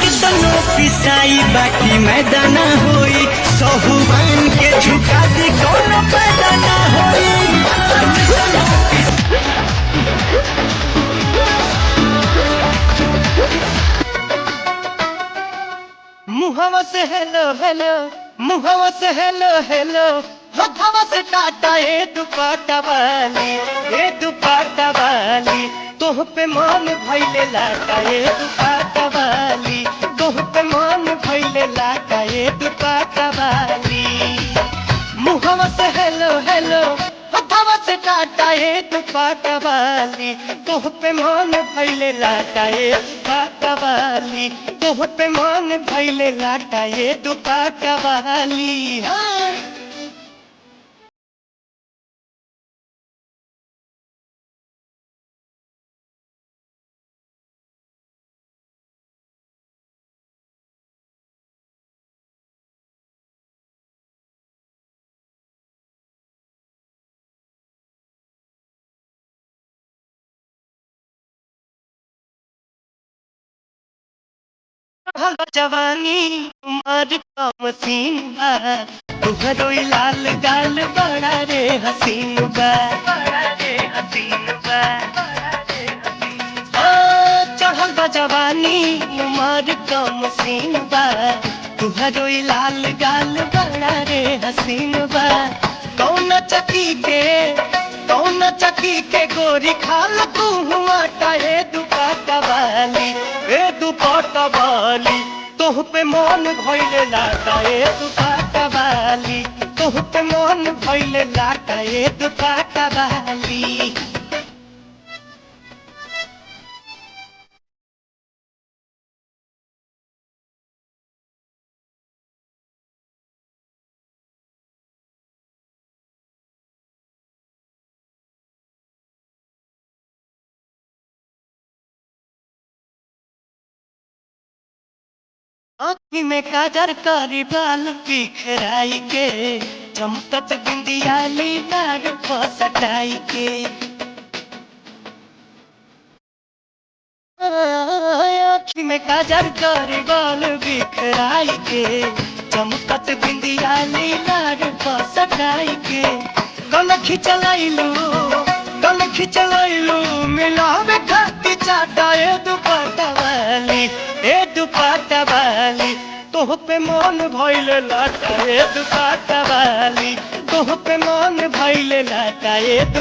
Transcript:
कितनो पिसाई बाकी मैदान होई सहुबान के झुका दी कोनो पैदा ना होई। मुहवा से हेलो हेलो, मुहवा से हेलो हेलो, हथवा से टाटा ए दुपट्टा वाली, ए दुपट्टा वाली, तोह पे मान भइले लाटा ए दुपट्टा वाली, तोह पे मान भइले लाटा ए दुपट्टा वाली। मुहवा से हेलो हेलो, हथवा से टाटा ए दुपट्टा वाली, तोह पे मान भइले लाटा ए दुपट्टा वाली, तोह पे मान भइले लाटा ए दुपट्टा वाली। हाँ। जवानी उमर का मसीन बा, तुहरो ई लाल गाल बड़ा रे हसीन बा, बड़ा रे हसीन बा, बड़ा रे हसीन बा। चढ़ल बा जवानी उमर का मसीन बा, तुहरो ई लाल गाल बड़ा रे हसीन बा। कौन चकी के गोरी खाल तू हुआ टाए दुपट्टा वाली, ए दुपट्टा वाली, तोह पे मन भइले लाटा ए दुपट्टा वाली, तोह पे मन भइले लाटा ए दुपट्टा वाली। आँखी में काजर कारी बाल बिखराई के, चमकत बिंदिया लीलार फसटाई के। आँखी में काजर कारी बाल बिखराई के, चमकत बिंदिया लीलार फसटाई के। गल खिचलाइलू मिलावे खाती चाटा ए दुपट्टा वाली, ए दुपट्टा वाली, तोह पे मन भइले लाटा ए दुपट्टा वाली, तोह पे मन भइले लाटा ए